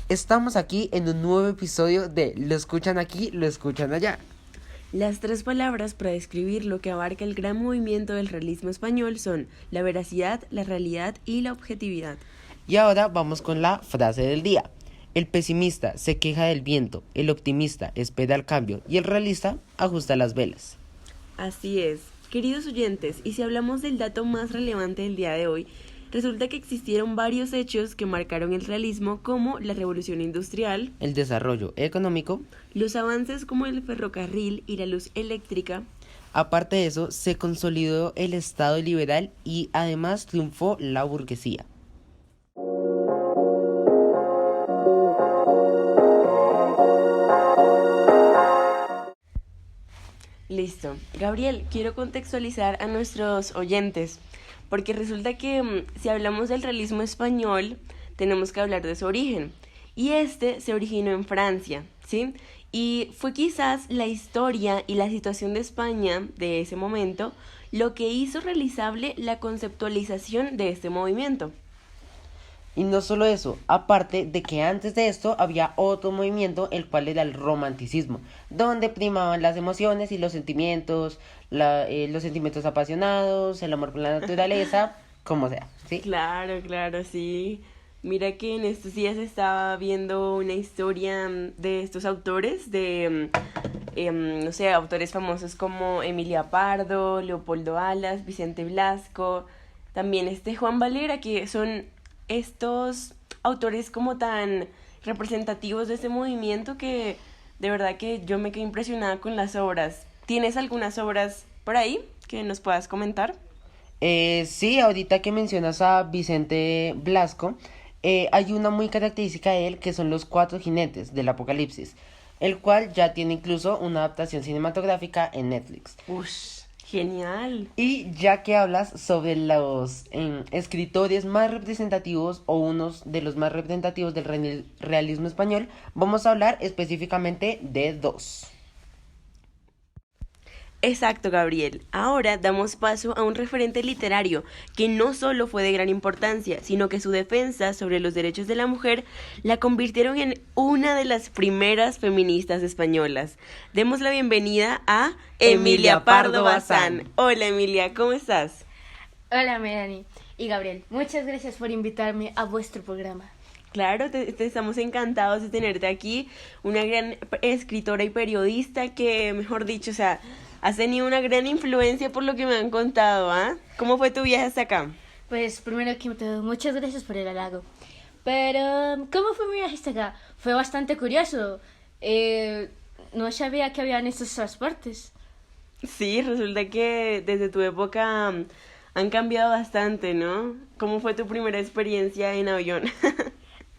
Estamos aquí en un nuevo episodio de Lo escuchan aquí, lo escuchan allá. Las tres palabras para describir lo que abarca el gran movimiento del realismo español son la veracidad, la realidad y la objetividad. Y ahora vamos con la frase del día. El pesimista se queja del viento, el optimista espera el cambio y el realista ajusta las velas. Así es. Queridos oyentes, y si hablamos del dato más relevante del día de hoy, resulta que existieron varios hechos que marcaron el realismo, como la revolución industrial, El desarrollo económico. los avances como el ferrocarril y la luz eléctrica. Aparte de eso, se consolidó el Estado liberal y además triunfó la burguesía. Listo. Gabriel, quiero contextualizar a nuestros oyentes, porque resulta que si hablamos del realismo español, tenemos que hablar de su origen. Y este se originó en Francia, ¿sí? Y fue quizás la historia y la situación de España de ese momento lo que hizo realizable la conceptualización de este movimiento. Y no solo eso, aparte de que antes de esto había otro movimiento, el cual era el romanticismo, donde primaban las emociones y los sentimientos apasionados, el amor por la naturaleza, como sea, ¿sí? Claro, claro, sí. Mira que en estos días estaba viendo una historia de estos autores, no sé, autores famosos como Emilia Pardo, Leopoldo Alas, Vicente Blasco, también Juan Valera, que son estos autores como tan representativos de ese movimiento que de verdad que yo me quedé impresionada con las obras. ¿Tienes algunas obras por ahí que nos puedas comentar? Sí, ahorita que mencionas a Vicente Blasco, hay una muy característica de él que son los cuatro jinetes del Apocalipsis, el cual ya tiene incluso una adaptación cinematográfica en Netflix. Ush, genial. Y ya que hablas sobre los escritores más representativos o unos de los más representativos del realismo español, vamos a hablar específicamente de dos. Exacto, Gabriel. Ahora damos paso a un referente literario que no solo fue de gran importancia, sino que su defensa sobre los derechos de la mujer la convirtieron en una de las primeras feministas españolas. Demos la bienvenida a Emilia Pardo Bazán. Hola, Emilia, ¿cómo estás? Hola Melanie y Gabriel, muchas gracias por invitarme a vuestro programa. Claro, te estamos encantados de tenerte aquí, una gran escritora y periodista que, mejor dicho, o sea, has tenido una gran influencia por lo que me han contado, ¿ah? ¿Cómo fue tu viaje hasta acá? Pues primero que todo, muchas gracias por el halago. Pero, ¿cómo fue mi viaje hasta acá? Fue bastante curioso. No sabía que habían estos transportes. Sí, resulta que desde tu época han cambiado bastante, ¿no? ¿Cómo fue tu primera experiencia en avión?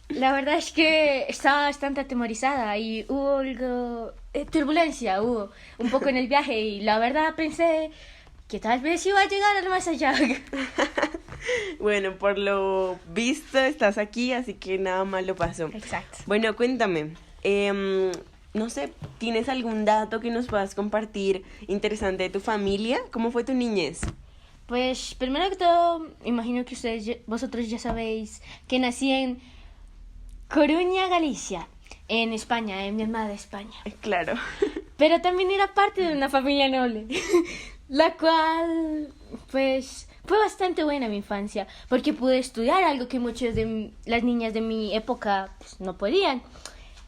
La verdad es que estaba bastante atemorizada y hubo algo... turbulencia hubo un poco en el viaje y la verdad pensé que tal vez iba a llegar al más allá. Bueno, por lo visto estás aquí, así que nada malo pasó. Exacto. Bueno, cuéntame, no sé, ¿tienes algún dato que nos puedas compartir interesante de tu familia? ¿Cómo fue tu niñez? Pues primero que todo, imagino que vosotros ya sabéis que nací en Coruña, Galicia, en España, en mi amada España. Claro. Pero también era parte de una familia noble, la cual, pues, fue bastante buena mi infancia, porque pude estudiar algo que muchas de las niñas de mi época pues, no podían,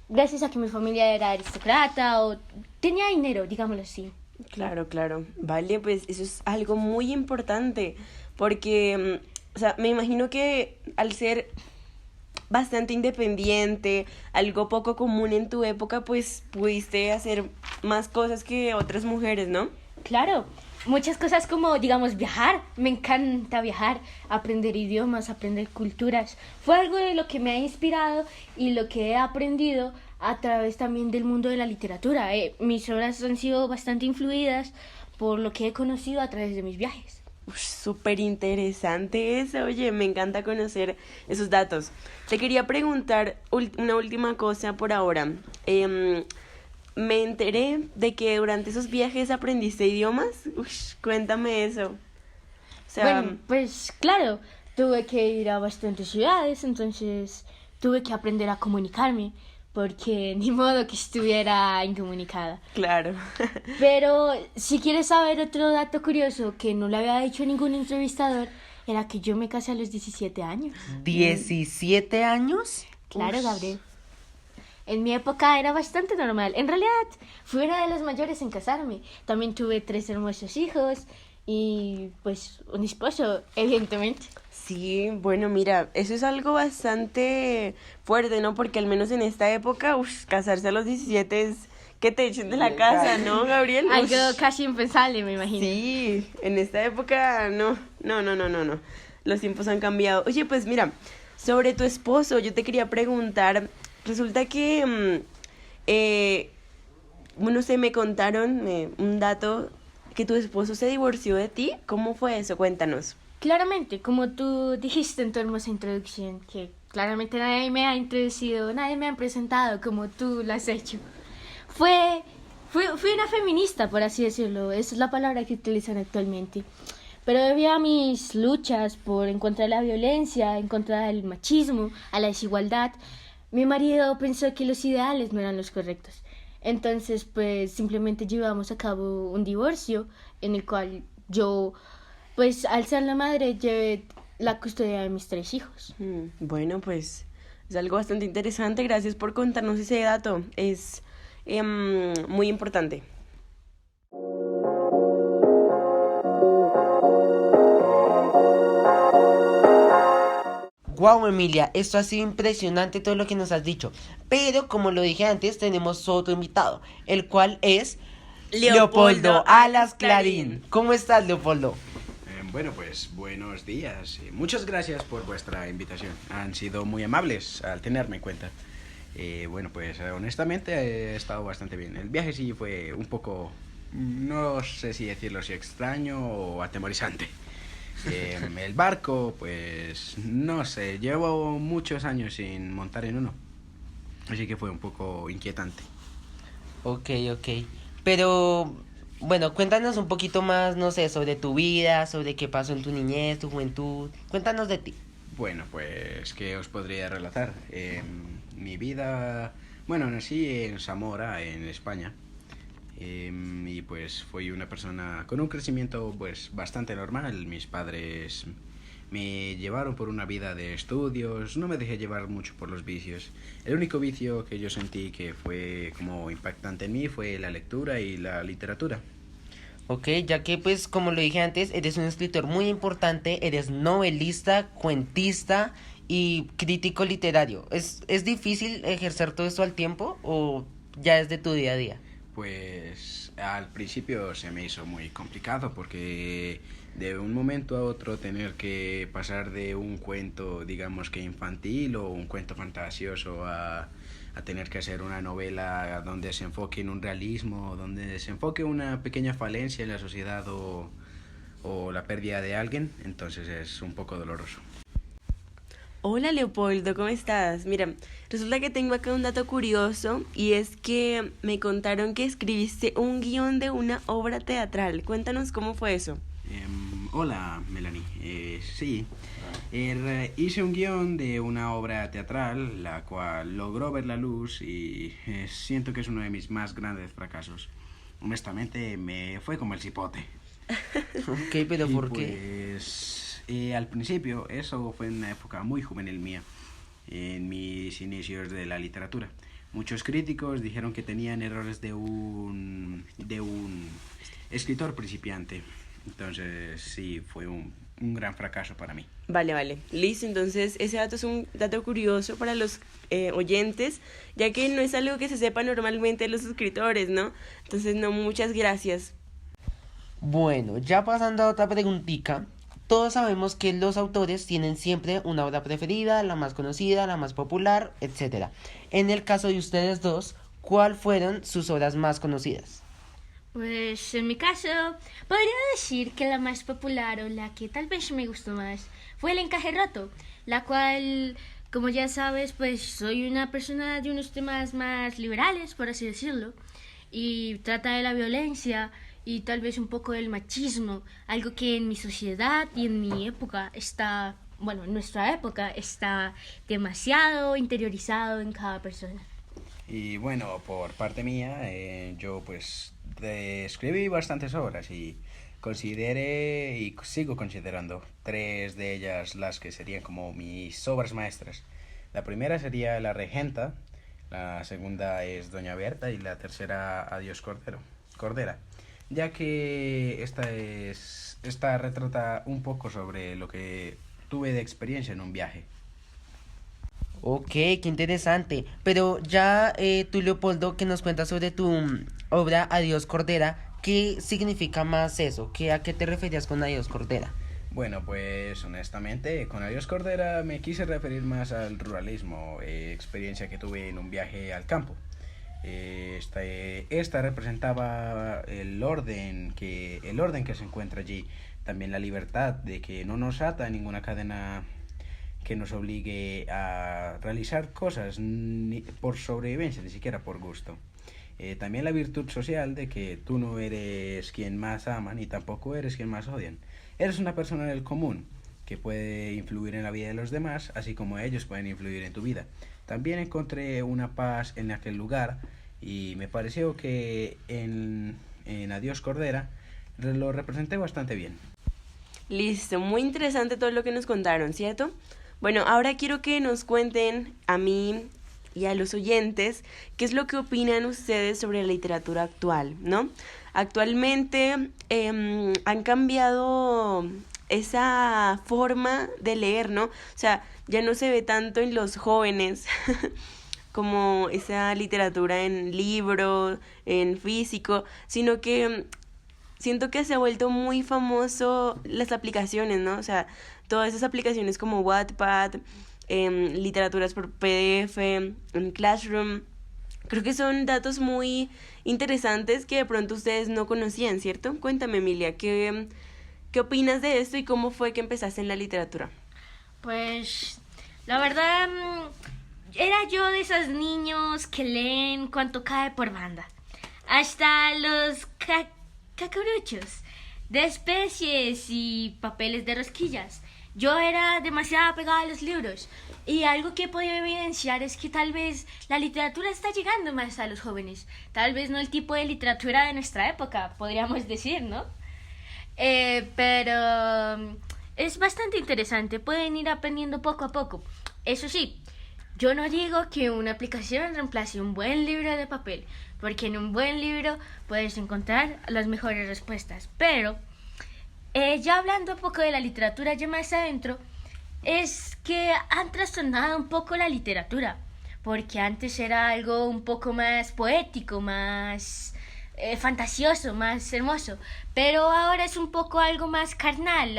gracias a que mi familia era aristócrata o tenía dinero, digámoslo así. Claro, claro. Vale, pues eso es algo muy importante, porque, o sea, me imagino que al ser bastante independiente, algo poco común en tu época, pues pudiste hacer más cosas que otras mujeres, ¿no? Claro, muchas cosas como, digamos, viajar. Me encanta viajar, aprender idiomas, aprender culturas. Fue algo de lo que me ha inspirado y lo que he aprendido a través también del mundo de la literatura. Mis obras han sido bastante influidas por lo que he conocido a través de mis viajes. Súper interesante eso, oye, me encanta conocer esos datos. Te quería preguntar una última cosa por ahora. Me enteré de que durante esos viajes aprendiste idiomas. Cuéntame eso. O sea, Bueno, pues claro, tuve que ir a bastantes ciudades, entonces tuve que aprender a comunicarme, porque ni modo que estuviera incomunicada. Claro. Pero si quieres saber otro dato curioso que no le había dicho ningún entrevistador, era que yo me casé a los 17 años. ¿17 años? Claro, Ush. Gabriel. En mi época era bastante normal. En realidad, fui una de las mayores en casarme. También tuve 3 hermosos hijos y pues un esposo, evidentemente. Sí, bueno, mira, eso es algo bastante fuerte, ¿no? Porque al menos en esta época, casarse a los 17 es que te echen de la casa, ¿no, Gabriel? Algo Ush. casi impensable, me imagino. Sí, en esta época no. Los tiempos han cambiado. Oye, pues mira, sobre tu esposo, yo te quería preguntar, resulta que, no sé, me contaron un dato que tu esposo se divorció de ti. ¿Cómo fue eso? Cuéntanos. Claramente, como tú dijiste en tu hermosa introducción, que claramente nadie me ha introducido, nadie me ha presentado como tú lo has hecho. Fui una feminista, por así decirlo, esa es la palabra que utilizan actualmente. Pero debido a mis luchas en contra de la violencia, en contra del machismo, a la desigualdad, mi marido pensó que los ideales no eran los correctos. Entonces, pues simplemente llevamos a cabo un divorcio en el cual yo, pues al ser la madre, llevé la custodia de mis 3 hijos. Bueno, pues es algo bastante interesante. Gracias por contarnos ese dato. Es muy importante. Wow, Emilia, esto ha sido impresionante todo lo que nos has dicho. Pero como lo dije antes, tenemos otro invitado, el cual es Leopoldo Alas Clarín. ¿Cómo estás, Leopoldo? Bueno, pues buenos días. Muchas gracias por vuestra invitación. Han sido muy amables al tenerme en cuenta. Bueno, pues honestamente he estado bastante bien. El viaje sí fue un poco, no sé si decirlo si extraño o atemorizante. El barco, pues no sé, llevo muchos años sin montar en uno. Así que fue un poco inquietante. Ok. Pero, bueno, cuéntanos un poquito más, no sé, sobre tu vida, sobre qué pasó en tu niñez, tu juventud. Cuéntanos de ti. Bueno, pues, ¿qué os podría relatar? Mi vida... Bueno, nací en Zamora, en España. Y pues fui una persona con un crecimiento pues bastante normal. Mis padres me llevaron por una vida de estudios, no me dejé llevar mucho por los vicios. El único vicio que yo sentí que fue como impactante en mí fue la lectura y la literatura. Ok, ya que pues como lo dije antes, eres un escritor muy importante, eres novelista, cuentista y crítico literario. ¿Es difícil ejercer todo esto al tiempo o ya es de tu día a día? Pues al principio se me hizo muy complicado porque de un momento a otro tener que pasar de un cuento, digamos que infantil o un cuento fantasioso a tener que hacer una novela donde se enfoque en un realismo, donde se enfoque una pequeña falencia en la sociedad o la pérdida de alguien, entonces es un poco doloroso. Hola Leopoldo, ¿cómo estás? Mira, resulta que tengo acá un dato curioso y es que me contaron que escribiste un guión de una obra teatral. Cuéntanos cómo fue eso. Hola Melanie, sí, hice un guión de una obra teatral la cual logró ver la luz y siento que es uno de mis más grandes fracasos. Honestamente me fue como el cipote. Ok, pero Y ¿por qué? pues al principio, eso fue en una época muy juvenil mía, en mis inicios de la literatura. Muchos críticos dijeron que tenían errores de un escritor principiante. Entonces sí, fue un gran fracaso para mí. Vale, listo, entonces ese dato es un dato curioso para los oyentes, ya que no es algo que se sepa normalmente de los escritores, ¿no? Entonces, no, muchas gracias. Bueno, ya pasando a otra preguntita, todos sabemos que los autores tienen siempre una obra preferida, la más conocida, la más popular, etc. En el caso de ustedes dos, ¿cuál fueron sus obras más conocidas? Pues en mi caso, podría decir que la más popular o la que tal vez me gustó más fue El encaje roto, la cual, como ya sabes, pues soy una persona de unos temas más liberales, por así decirlo, y trata de la violencia y tal vez un poco del machismo, algo que en mi sociedad y en mi época está bueno, en nuestra época, está demasiado interiorizado en cada persona. Y bueno, por parte mía, yo pues escribí bastantes obras y consideré y sigo considerando tres de ellas las que serían como mis obras maestras. La primera sería La Regenta, la segunda es Doña Berta y la tercera Adiós Cordera, ya que esta retrata un poco sobre lo que tuve de experiencia en un viaje. Ok, qué interesante. Pero ya tú, Leopoldo, que nos cuentas sobre tu obra Adiós Cordera, ¿qué significa más eso? ¿A qué te referías con Adiós Cordera? Bueno, pues honestamente, con Adiós Cordera me quise referir más al ruralismo, experiencia que tuve en un viaje al campo. Esta representaba el orden que se encuentra allí, también la libertad de que no nos ata ninguna cadena que nos obligue a realizar cosas ni por sobrevivencia, ni siquiera por gusto. También la virtud social de que tú no eres quien más aman ni tampoco eres quien más odian. Eres una persona del común que puede influir en la vida de los demás, así como ellos pueden influir en tu vida. También encontré una paz en aquel lugar y me pareció que en Adiós Cordera lo representé bastante bien. Listo, muy interesante todo lo que nos contaron, ¿cierto? Bueno, ahora quiero que nos cuenten a mí y a los oyentes qué es lo que opinan ustedes sobre la literatura actual, ¿no? Actualmente han cambiado esa forma de leer, ¿no? O sea, ya no se ve tanto en los jóvenes como esa literatura en libro, en físico, sino que siento que se ha vuelto muy famoso las aplicaciones, ¿no? O sea, todas esas aplicaciones como Wattpad, literaturas por PDF, en Classroom. Creo que son datos muy interesantes que de pronto ustedes no conocían, ¿cierto? Cuéntame, Emilia, ¿qué opinas de esto y cómo fue que empezaste en la literatura? Pues, la verdad, era yo de esos niños que leen cuanto cae por banda. Hasta los cacaruchos de especies y papeles de rosquillas. Yo era demasiado apegada a los libros y algo que he podido evidenciar es que tal vez la literatura está llegando más a los jóvenes. Tal vez no el tipo de literatura de nuestra época, podríamos decir, ¿no? Pero es bastante interesante, pueden ir aprendiendo poco a poco. Eso sí, yo no digo que una aplicación reemplace un buen libro de papel, porque en un buen libro puedes encontrar las mejores respuestas. Pero, ya hablando un poco de la literatura ya más adentro, es que han trastornado un poco la literatura, porque antes era algo un poco más poético, más fantasioso, más hermoso, pero ahora es un poco algo más carnal,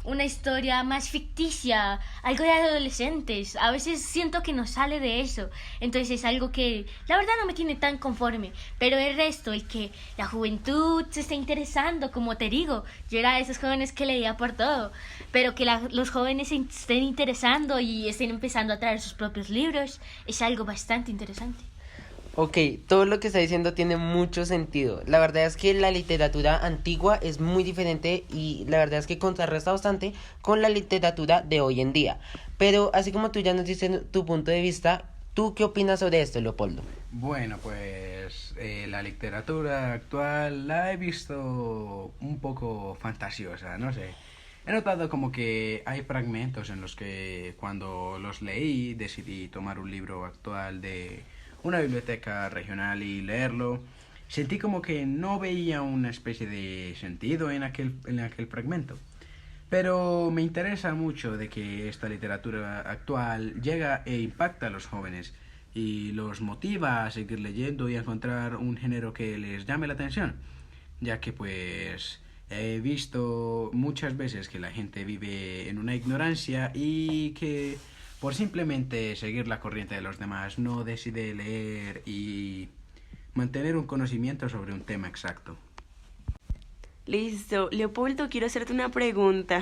una historia más ficticia, algo de adolescentes. A veces siento que no sale de eso, entonces es algo que la verdad no me tiene tan conforme, pero el resto, el que la juventud se esté interesando, como te digo, yo era de esos jóvenes que leía por todo, pero que los jóvenes se estén interesando y estén empezando a traer sus propios libros, es algo bastante interesante. Ok, todo lo que está diciendo tiene mucho sentido. La verdad es que la literatura antigua es muy diferente y la verdad es que contrarresta bastante con la literatura de hoy en día. Pero así como tú ya nos diste tu punto de vista, ¿tú qué opinas sobre esto, Leopoldo? Bueno, pues la literatura actual la he visto un poco fantasiosa, no sé. He notado como que hay fragmentos en los que cuando los leí decidí tomar un libro actual de una biblioteca regional y leerlo. Sentí como que no veía una especie de sentido en aquel fragmento. Pero me interesa mucho de que esta literatura actual llega e impacta a los jóvenes y los motiva a seguir leyendo y a encontrar un género que les llame la atención, ya que pues he visto muchas veces que la gente vive en una ignorancia y que por simplemente seguir la corriente de los demás no decide leer y mantener un conocimiento sobre un tema exacto. Listo. Leopoldo, quiero hacerte una pregunta.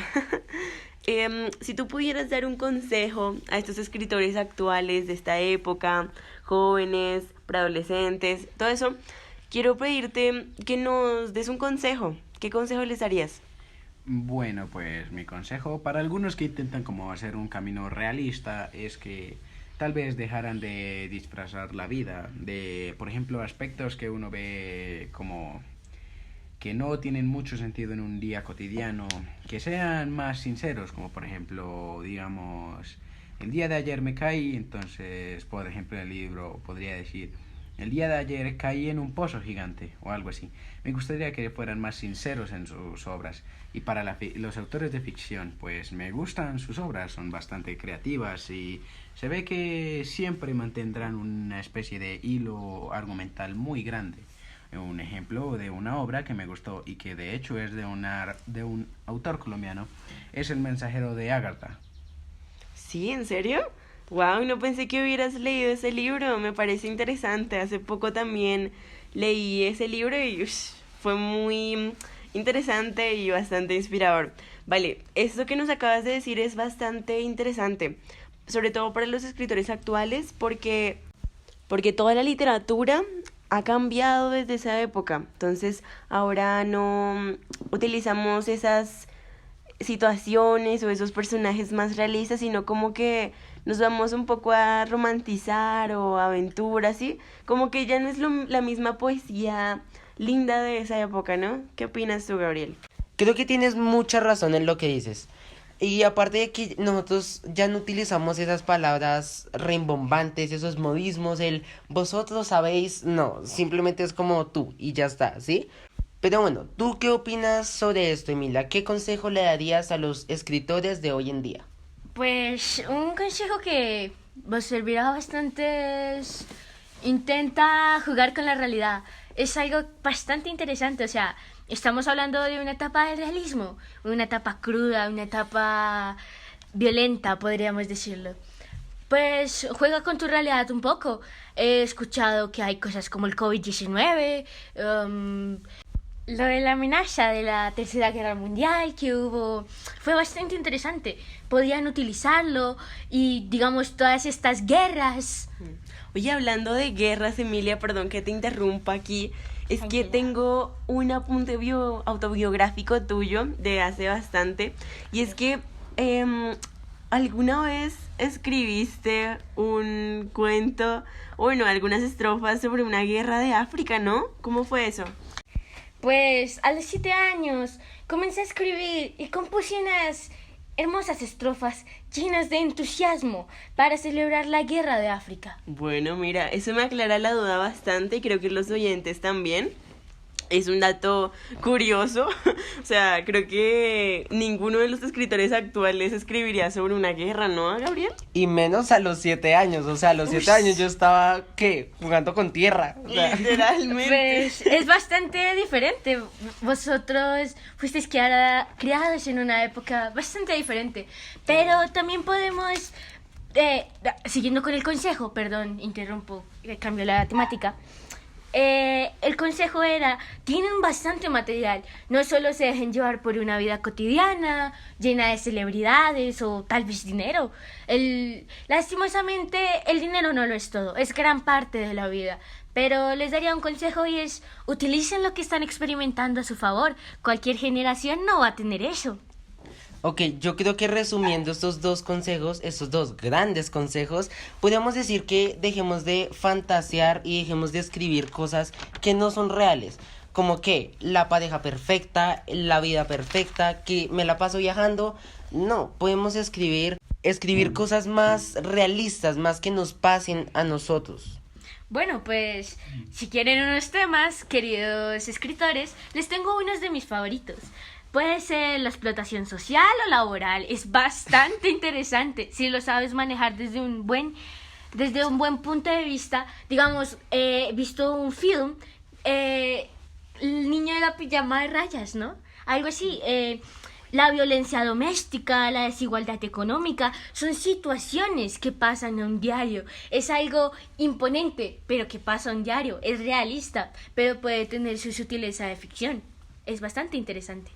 Si tú pudieras dar un consejo a estos escritores actuales de esta época, jóvenes, preadolescentes, todo eso, quiero pedirte que nos des un consejo. ¿Qué consejo les darías? Bueno, pues mi consejo para algunos que intentan como hacer un camino realista es que tal vez dejaran de disfrazar la vida de, por ejemplo, aspectos que uno ve como que no tienen mucho sentido en un día cotidiano, que sean más sinceros, como por ejemplo, digamos, el día de ayer me caí, entonces, por ejemplo, en el libro podría decir, el día de ayer caí en un pozo gigante o algo así. Me gustaría que fueran más sinceros en sus obras. Y para los autores de ficción, pues me gustan sus obras, son bastante creativas y se ve que siempre mantendrán una especie de hilo argumental muy grande. Un ejemplo de una obra que me gustó y que de hecho es de un autor colombiano es El mensajero de Ágata. ¿Sí? ¿En serio? Wow, no pensé que hubieras leído ese libro, me parece interesante. Hace poco también leí ese libro y fue muy interesante y bastante inspirador. Vale, esto que nos acabas de decir es bastante interesante, sobre todo para los escritores actuales, porque toda la literatura ha cambiado desde esa época. Entonces, ahora no utilizamos esas situaciones o esos personajes más realistas, sino como que nos vamos un poco a romantizar o aventuras, ¿sí? Como que ya no es la misma poesía linda de esa época, ¿no? ¿Qué opinas tú, Gabriel? Creo que tienes mucha razón en lo que dices. Y aparte de que nosotros ya no utilizamos esas palabras rimbombantes, esos modismos, el vosotros sabéis, no, simplemente es como tú y ya está, ¿sí? Pero bueno, ¿tú qué opinas sobre esto, Emilia? ¿Qué consejo le darías a los escritores de hoy en día? Pues un consejo que os servirá bastante es intenta jugar con la realidad. Es algo bastante interesante, o sea, estamos hablando de una etapa del realismo, una etapa cruda, una etapa violenta, podríamos decirlo. Pues juega con tu realidad un poco. He escuchado que hay cosas como el COVID-19, lo de la amenaza de la Tercera Guerra Mundial que hubo fue bastante interesante. Podían utilizarlo y, digamos, todas estas guerras. Oye, hablando de guerras, Emilia, perdón que te interrumpa aquí, es que tengo un apunte autobiográfico tuyo de hace bastante, y es que alguna vez escribiste un cuento, bueno, algunas estrofas sobre una guerra de África, ¿no? ¿Cómo fue eso? Pues a los 7 años comencé a escribir y compuse unas hermosas estrofas llenas de entusiasmo para celebrar la guerra de África. Bueno, mira, eso me aclara la duda bastante y creo que los oyentes también. Es un dato curioso, o sea, creo que ninguno de los escritores actuales escribiría sobre una guerra, ¿no, Gabriel? Y menos a los 7 años, o sea, a los 7 años yo estaba, ¿qué? Jugando con tierra. O sea, Literalmente. Pues es bastante diferente. Vosotros fuisteis criados en una época bastante diferente. Pero también podemos, siguiendo con el consejo, perdón, interrumpo, cambio la temática. El consejo era, tienen bastante material, no solo se dejen llevar por una vida cotidiana, llena de celebridades o tal vez dinero. Lastimosamente el dinero no lo es todo, es gran parte de la vida. Pero les daría un consejo y es, utilicen lo que están experimentando a su favor. Cualquier generación no va a tener eso. Ok, yo creo que resumiendo estos dos consejos, estos dos grandes consejos, podríamos decir que dejemos de fantasear y dejemos de escribir cosas que no son reales. Como que la pareja perfecta, la vida perfecta, que me la paso viajando. No, podemos escribir cosas más realistas, más que nos pasen a nosotros. Bueno, pues si quieren unos temas, queridos escritores, les tengo unos de mis favoritos. Puede ser la explotación social o laboral. Es bastante interesante si lo sabes manejar desde un buen punto de vista. Digamos, he visto un film, el niño de la pijama de rayas, ¿no? Algo así. La violencia doméstica, la desigualdad económica, son situaciones que pasan en un diario. Es algo imponente, pero que pasa en un diario. Es realista, pero puede tener su sutileza de ficción. Es bastante interesante.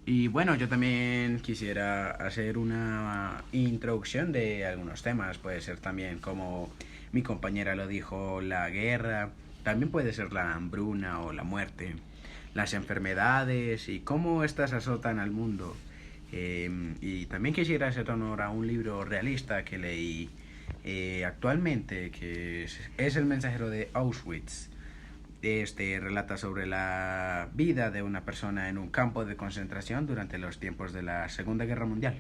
Y bueno, yo también quisiera hacer una introducción de algunos temas. Puede ser también, como mi compañera lo dijo, la guerra. También puede ser la hambruna o la muerte. las enfermedades y cómo estas azotan al mundo. Y también quisiera hacer honor a un libro realista que leí actualmente, que es El mensajero de Auschwitz. Este relata sobre la vida de una persona en un campo de concentración durante los tiempos de la Segunda Guerra Mundial.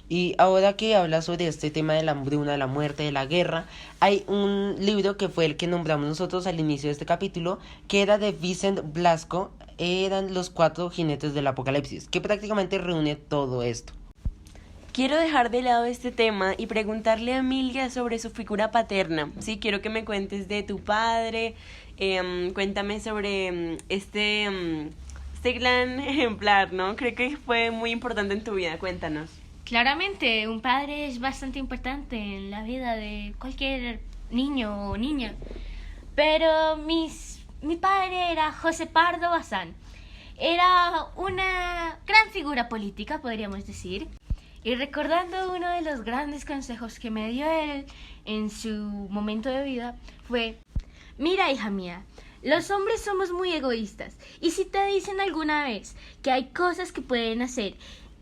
Y ahora que habla sobre este tema de la hambruna, de la muerte, de la guerra, hay un libro que fue el que nombramos nosotros al inicio de este capítulo, que era de Vicent Blasco, eran Los cuatro jinetes del apocalipsis, que prácticamente reúne todo esto. Quiero dejar de lado este tema y preguntarle a Emilia sobre su figura paterna. Sí, quiero que me cuentes de tu padre, cuéntame sobre este gran ejemplar, ¿no? Creo que fue muy importante en tu vida, cuéntanos. Claramente, un padre es bastante importante en la vida de cualquier niño o niña. Pero mi padre era José Pardo Bazán. Era una gran figura política, podríamos decir. Y recordando uno de los grandes consejos que me dio él en su momento de vida fue: mira, hija mía, los hombres somos muy egoístas. Y si te dicen alguna vez que hay cosas que pueden hacer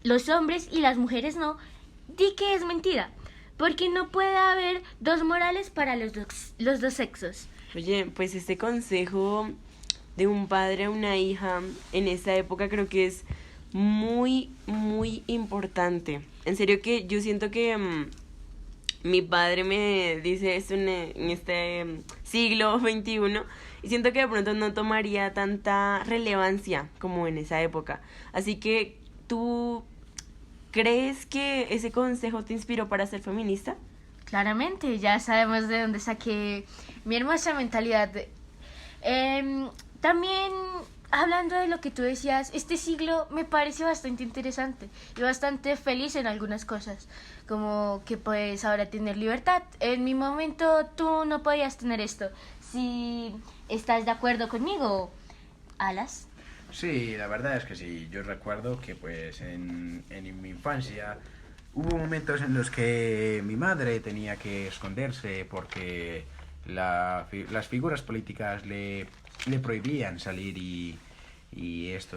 los hombres y las mujeres no, di que es mentira. Porque no puede haber dos morales para los dos sexos. Oye, pues este consejo de un padre a una hija en esta época creo que es muy, muy importante. En serio que yo siento que mi padre me dice esto en este siglo XXI y siento que de pronto no tomaría tanta relevancia como en esa época. Así que, ¿tú crees que ese consejo te inspiró para ser feminista? Claramente, ya sabemos de dónde saqué mi hermosa mentalidad. También, hablando de lo que tú decías, este siglo me parece bastante interesante y bastante feliz en algunas cosas, como que puedes ahora tener libertad. En mi momento tú no podías tener esto. Si estás de acuerdo conmigo, Alas. Sí, la verdad es que sí. Yo recuerdo que pues en mi infancia hubo momentos en los que mi madre tenía que esconderse porque las figuras políticas le prohibían salir y esto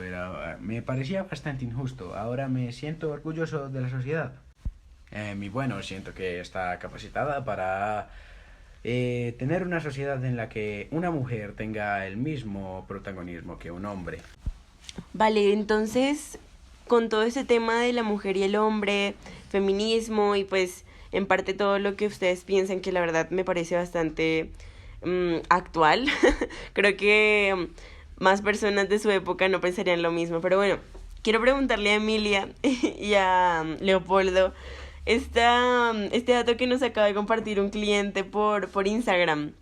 me parecía bastante injusto. Ahora me siento orgulloso de la sociedad. Y bueno, siento que está capacitada para tener una sociedad en la que una mujer tenga el mismo protagonismo que un hombre. Vale, entonces, con todo ese tema de la mujer y el hombre, feminismo y pues en parte todo lo que ustedes piensan, que la verdad me parece bastante actual, creo que más personas de su época no pensarían lo mismo, pero bueno, quiero preguntarle a Emilia y a Leopoldo este dato que nos acaba de compartir un cliente por Instagram.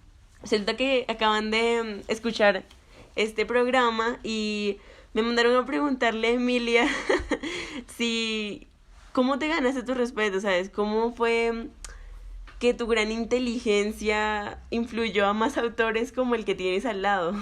Resulta que acaban de escuchar este programa y me mandaron a preguntarle a Emilia si cómo te ganaste tu respeto, ¿sabes? ¿Cómo fue que tu gran inteligencia influyó a más autores como el que tienes al lado?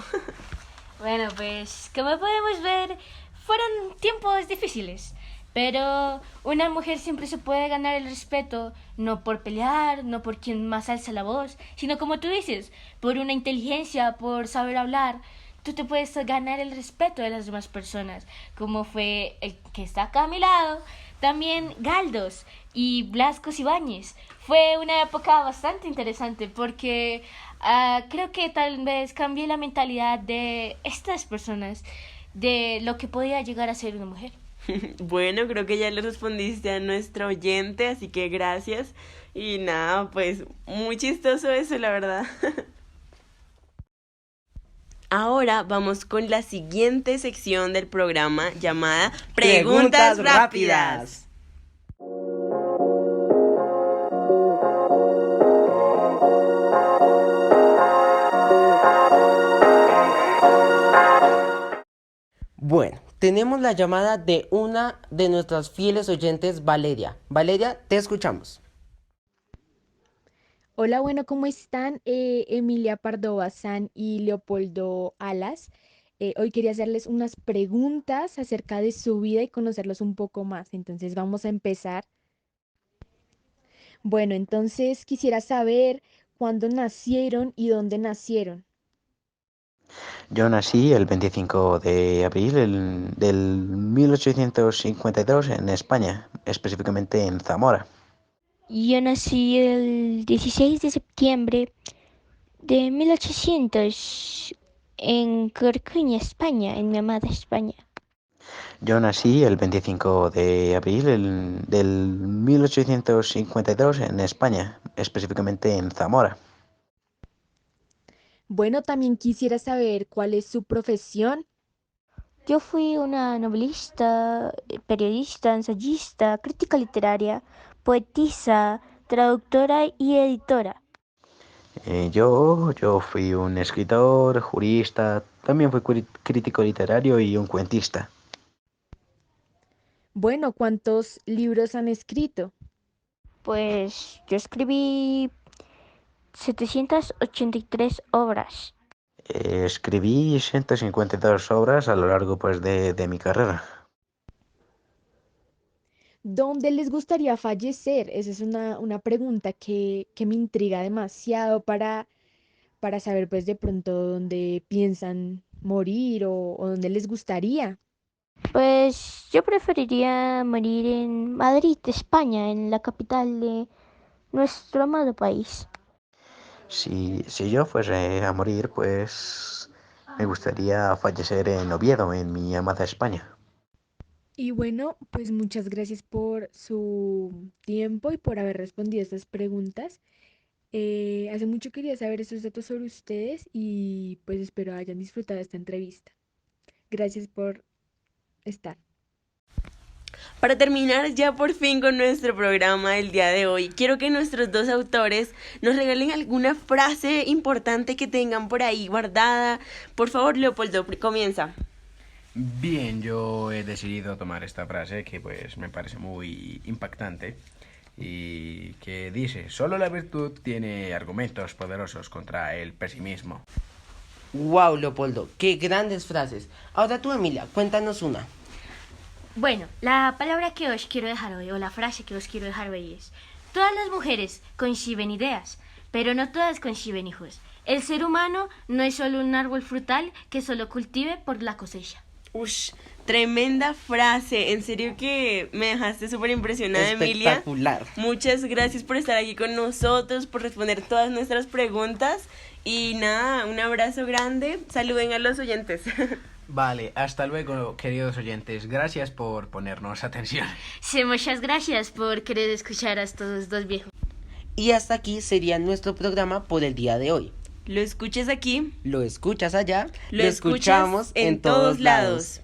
Bueno, pues como podemos ver, fueron tiempos difíciles, pero una mujer siempre se puede ganar el respeto, no por pelear, no por quien más alza la voz, sino como tú dices, por una inteligencia, por saber hablar. Tú te puedes ganar el respeto de las demás personas, como fue el que está acá a mi lado, también Galdós y Blasco Ibáñez. Fue una época bastante interesante porque creo que tal vez cambié la mentalidad de estas personas, de lo que podía llegar a ser una mujer. Bueno, creo que ya le respondiste a nuestro oyente, así que gracias. Y nada, pues muy chistoso eso, la verdad. Ahora vamos con la siguiente sección del programa llamada Preguntas Rápidas. Bueno, tenemos la llamada de una de nuestras fieles oyentes, Valeria. Valeria, te escuchamos. Hola, bueno, ¿cómo están? Emilia Pardo Bazán y Leopoldo Alas. Hoy quería hacerles unas preguntas acerca de su vida y conocerlos un poco más. Entonces vamos a empezar. Bueno, entonces quisiera saber cuándo nacieron y dónde nacieron. Yo nací el 25 de abril del 1852 en España, específicamente en Zamora. Yo nací el 16 de septiembre de 1800 en Corcuña, España, en mi amada España. Yo nací el 25 de abril del 1852 en España, específicamente en Zamora. Bueno, también quisiera saber cuál es su profesión. Yo fui una novelista, periodista, ensayista, crítica literaria, poetisa, traductora y editora. Yo fui un escritor, jurista, también fui crítico literario y un cuentista. Bueno, ¿cuántos libros han escrito? Pues yo escribí 783 obras. Escribí 152 obras a lo largo pues, de mi carrera. ¿Dónde les gustaría fallecer? Esa es una pregunta que me intriga demasiado para saber pues de pronto dónde piensan morir o dónde les gustaría. Pues yo preferiría morir en Madrid, España, en la capital de nuestro amado país. Si yo fuese a morir, pues me gustaría fallecer en Oviedo, en mi amada España. Y bueno, pues muchas gracias por su tiempo y por haber respondido estas preguntas. Hace mucho quería saber estos datos sobre ustedes y pues espero hayan disfrutado esta entrevista. Gracias por estar. Para terminar ya por fin con nuestro programa del día de hoy, quiero que nuestros dos autores nos regalen alguna frase importante que tengan por ahí guardada. Por favor, Leopoldo, comienza. Bien, yo he decidido tomar esta frase que pues me parece muy impactante y que dice, solo la virtud tiene argumentos poderosos contra el pesimismo. Wow, Leopoldo, qué grandes frases. Ahora tú, Emilia, cuéntanos una. Bueno, la palabra que os quiero dejar hoy, o la frase que os quiero dejar hoy es: todas las mujeres conciben ideas, pero no todas conciben hijos. El ser humano no es solo un árbol frutal que solo cultive por la cosecha. Ush, tremenda frase. En serio que me dejaste súper impresionada, Emilia. Espectacular. Muchas gracias por estar aquí con nosotros, por responder todas nuestras preguntas. Y nada, un abrazo grande. Saluden a los oyentes. Vale, hasta luego, queridos oyentes. Gracias por ponernos atención. Sí, muchas gracias por querer escuchar a estos dos viejos. Y hasta aquí sería nuestro programa por el día de hoy. Lo escuches aquí, Lo escuchas allá, lo escuchamos en todos lados.